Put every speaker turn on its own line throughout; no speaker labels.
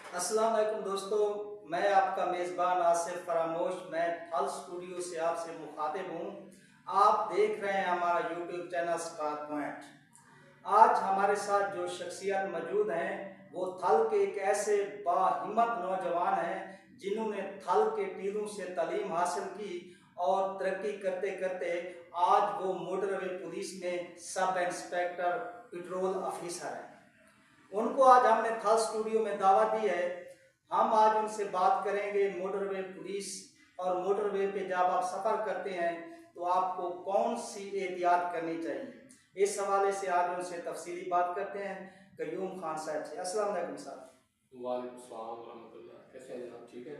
अस्सलाम वालेकुम दोस्तों, मैं आपका मेज़बान आसिफ फरामोश। मैं थल स्टूडियो से आपसे मुखातिब हूँ। आप देख रहे हैं हमारा यूट्यूब चैनल स्टार पॉइंट। आज हमारे साथ जो शख्सियत मौजूद हैं वो थल के एक ऐसे बाहिम्मत नौजवान हैं जिन्होंने थल के टीरों से तालीम हासिल की और तरक्की करते करते आज वो मोटरवे पुलिस में सब इंस्पेक्टर पेट्रोल ऑफिसर हैं। उनको आज हमने थल स्टूडियो में दावत दी है। हम आज उनसे बात करेंगे मोटरवे पुलिस और मोटरवे पे जब आप सफ़र करते हैं तो आपको कौन सी एहतियात करनी चाहिए। इस हवाले से आज उनसे तफसीली बात करते हैं कयूम खान साहब से। अस्सलाम वालेकुम साहब।
वालेकुम सलाम रहमतुल्लाह। कैसे हैं जनाब? ठीक है।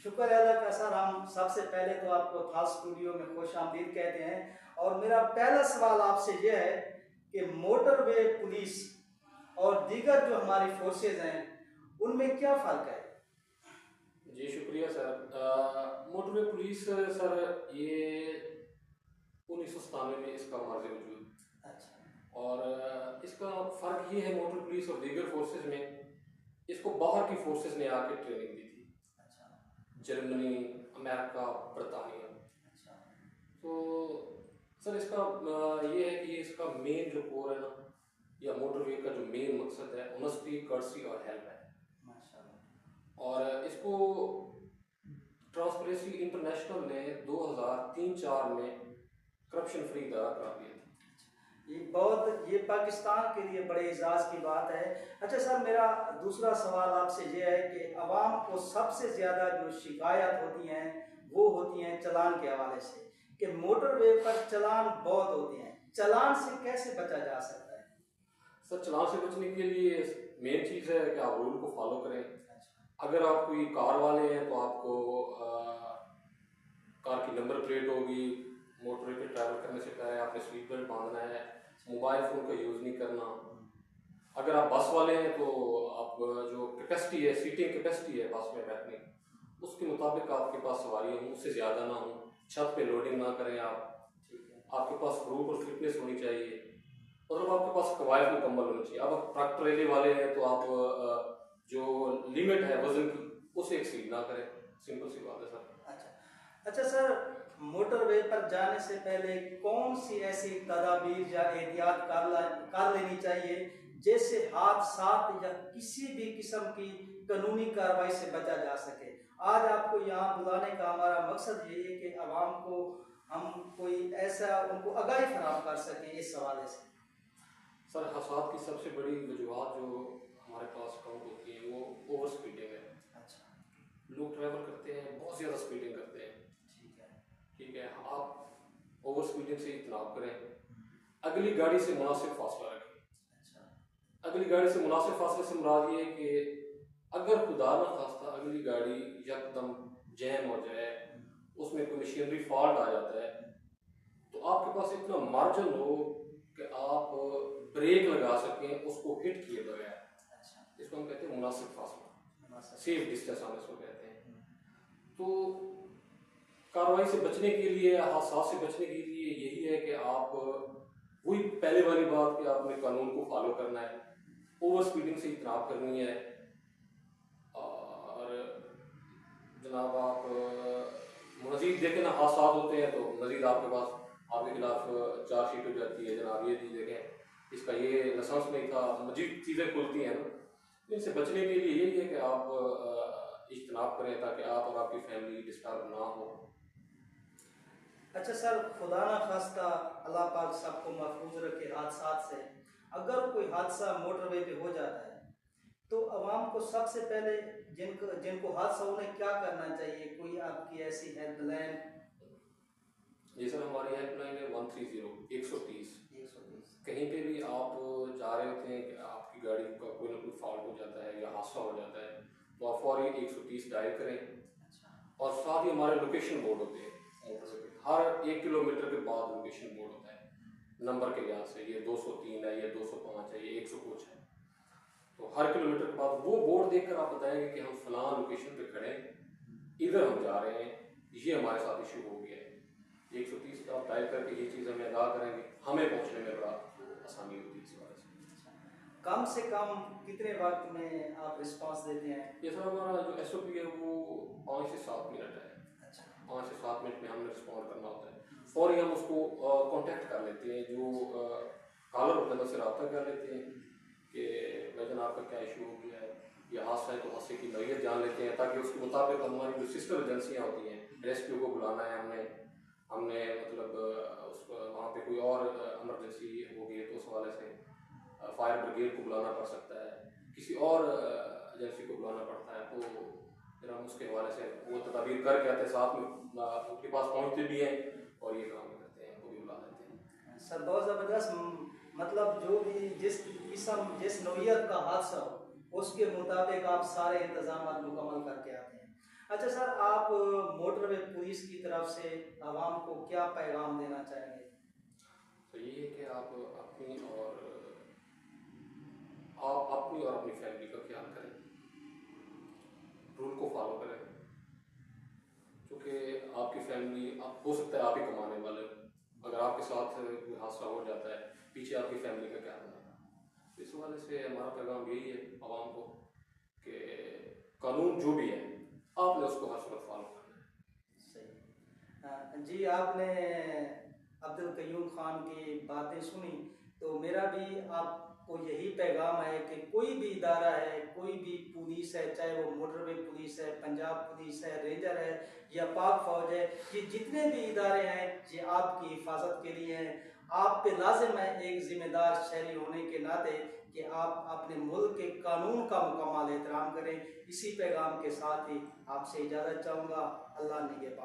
शुक्र है अल्लाह का सर। हम सबसे पहले तो आपको थल स्टूडियो में खुश आमदीद कहते हैं और मेरा पहला सवाल आपसे यह है कि मोटरवे पुलिस और दीगर जो हमारी फोर्सेज हैं उनमें क्या फ़र्क है?
जी शुक्रिया सर। मोटरवे पुलिस सर ये 1997 में इसका मार्ज वजूद।
अच्छा।
और इसका फ़र्क ये है मोटर पुलिस और दीगर फोर्सेज में, इसको बाहर की फोर्सेज ने आके ट्रेनिंग दी थी।
अच्छा।
जर्मनी, अमेरिका, बरतानिया।
अच्छा।
तो सर इसका ये है कि इसका मेन जो कोर है ना, या मोटरवे का जो मेन मकसद है ऑनेस्टी, कर्सी और हेल्प है।
माशाल्लाह।
और इसको ट्रांसपेरेंसी इंटरनेशनल ने 2003-4 में करप्शन फ्री इदारा करार दिया था।
ये पाकिस्तान के लिए बड़े एजाज़ की बात है। अच्छा सर, मेरा दूसरा सवाल आपसे ये है कि अवाम को सबसे ज़्यादा जो शिकायत होती हैं वो होती हैं चलान के हवाले से कि मोटरवे पर चलान बहुत होते हैं। चलान से कैसे बचा जा सकता है?
सर चलान से बचने के लिए मेन चीज़ है कि आप रूल को फॉलो करें।
अच्छा।
अगर आप कोई कार वाले हैं तो आपको कार की नंबर प्लेट होगी, मोटरवे पे ट्रैवल करने से पहले आपने सीट बेल्ट बांधना है, मोबाइल फ़ोन का यूज़ नहीं करना। अगर आप बस वाले हैं तो आप जो कैपेसिटी है, सीटिंग कैपेसिटी है बस में बैठने, उसके मुताबिक आपके पास सवारी हो, उससे ज़्यादा ना हो, छत पे लोडिंग ना करें आप। आपके पास प्रूफ और फिटनेस होनी चाहिए, और अब आपके पास कवायद मुकम्मल होनी चाहिए। अब आप ट्रक ट्रेले वाले हैं तो आप जो लिमिट है वजन की उसे एक्सीड ना करें। सिंपल सी बात है सर।
अच्छा सर, मोटरवे पर जाने से पहले कौन सी ऐसी तदाबीर या एहतियात कर लेनी चाहिए जैसे हादसात या किसी भी किस्म की कानूनी कार्रवाई से बचा जा सके? आज आपको यहाँ बुलाने का हमारा मकसद यही है कि आवाम को हम कोई ऐसा उनको आगाही फराहम कर सकें इस हवाले से।
सर हादसात की सबसे बड़ी वजूहत जो हमारे पास काउंट होती हैं वो ओवर स्पीडिंग है।
अच्छा।
लोग ट्रैवल करते हैं, बहुत ज़्यादा स्पीडिंग करते हैं।
ठीक है।
ठीक है, आप ओवर स्पीडिंग से इज्तनाब करें। अगली गाड़ी से मुनासिब फासला रखें।
अच्छा।
अगली गाड़ी से मुनासिब फासले से मुराद ये है कि अगर खुदा न खास्ता अगली गाड़ी यकदम जैम हो जाए, उसमें कोई मशीनरी फॉल्ट आ जाता है, तो आपके पास इतना मार्जिन हो कि आप ब्रेक लगा सकें उसको हिट किए बगैर।
अच्छा।
इसको हम कहते हैं मुनासिब फासला, सेफ डिस्टेंस हम इसको कहते हैं। तो कार्रवाई से बचने के लिए, हादसा से बचने के लिए यही है कि आप वही पहले वाली बात कि आपने कानून को फॉलो करना है, ओवर स्पीडिंग से इजतनाब करनी है। और जनाब आप मज़ीद देखें ना, हादसा होते हैं तो मज़ीद आपके पास आपके खिलाफ चार्जशीट हो जाती है। जनाब ये चीज़ देखें, इसका ये लाइसेंस नहीं था, मज़ीद चीज़ें खुलती हैं ना। इनसे बचने के लिए यही है कि आप इज्तनाब करें ताकि आप और आपकी फैमिली डिस्टर्ब ना हो।
अच्छा सर, खुदा ना खास्ता अल्लाह पाक सबको महफूज रखे हादसात से। अगर कोई हादसा मोटरवे पे हो जाता है तो आवाम को सबसे पहले जिनको जिनको हादसा उन्हें क्या करना चाहिए? कोई आपकी ऐसी हेल्पलाइन?
जी सर, हमारी हेल्पलाइन है 130 130।
120।
कहीं पे भी आप जा रहे होते हैं कि आपकी गाड़ी का कोई ना कोई फॉल्ट हो जाता है या हादसा हो जाता है, तो आप फौरी 130 डायल करें।
अच्छा।
और साथ ही हमारे लोकेशन बोर्ड होते हैं मोटरवे पे, हर 1 किलोमीटर के बाद लोकेशन बोर्ड होता है नंबर के लिहाज से। ये 203 है, ये 205 है, ये 100 कुछ है। तो हर किलोमीटर के बाद वो बोर्ड देखकर आप बताएंगे कि हम फलां लोकेशन पे खड़े हैं, इधर हम जा रहे हैं, ये हमारे साथ इशू हो गया है। 130 आप डायल करके ये चीज़ हमें अदा करेंगे, हमें पहुंचने में बड़ा आसानी होती है इस वजह से।
कम से कम कितने वक्त में आप रिस्पांस देते हैं?
ये सर हमारा जो SOP है वो 5 से 7 मिनट है।
अच्छा।
5 से 7 मिनट में हमने रिस्पॉन्ड करना होता है। फौरी हम उसको कांटेक्ट कर लेते हैं, जो कॉलर होता है उससे रब्ता कर लेते हैं कि भाईजान आपका क्या इशू हो गया है, या हादसा है तो हादसे की नौयत जान लेते हैं, ताकि उसके मुताबिक हमारी जो सिस्टर एजेंसियाँ होती हैं, रेस्क्यू को बुलाना है हमने मतलब उस वहाँ पे कोई और इमरजेंसी हो गई है तो उस हवाले से फायर ब्रिगेड को बुलाना पड़ सकता है, किसी और एजेंसी को बुलाना पड़ता है, तो फिर हम उसके हवाले से वो तदाबीर करके आते हैं, साथ में उनके पास पहुँचते भी हैं और ये काम करते हैं, उनको भी बुला लेते हैं।
सर बहुत ज़बरदस्त, मतलब जो भी जिस किस्म जिस नौइयत का हादसा हो उसके मुताबिक आप सारे इंतजाम मुकम्मल करके आते हैं। अच्छा सर, आप मोटरवे पुलिस की तरफ से आवाम को क्या पैगाम देना चाहेंगे?
तो ये है कि आप अपनी और अपनी फैमिली का ख्याल करें, रूल को फॉलो करें, क्योंकि आपकी फैमिली आप हो सकता है आप ही कमाने वाले हो, अगर आपके साथ कोई हादसा हो जाता है पीछे आपकी फैमिली का क्या बनेगा। इस हवाले से हमारा पैगाम यही है आवाम को कि कानून जो भी है आपने उसको हर वक्त फॉलो करना है।
सही। जी, आपने अब्दुल कयूम खान की बातें सुनी, तो मेरा भी आपको यही पैगाम है कि कोई भी इदारा है, कोई भी पुलिस है, चाहे वो मोटरवे पुलिस है, पंजाब पुलिस है, रेंजर है या पाक फौज है, ये जितने भी इदारे हैं ये आपकी हिफाजत के लिए हैं। आप पे लाजिम है एक जिम्मेदार शहरी होने के नाते कि आप अपने मुल्क के कानून का मुकम्मल एहतराम करें। इसी पैगाम के साथ ही आपसे इजाज़त चाहूँगा। अल्लाह निगहबान।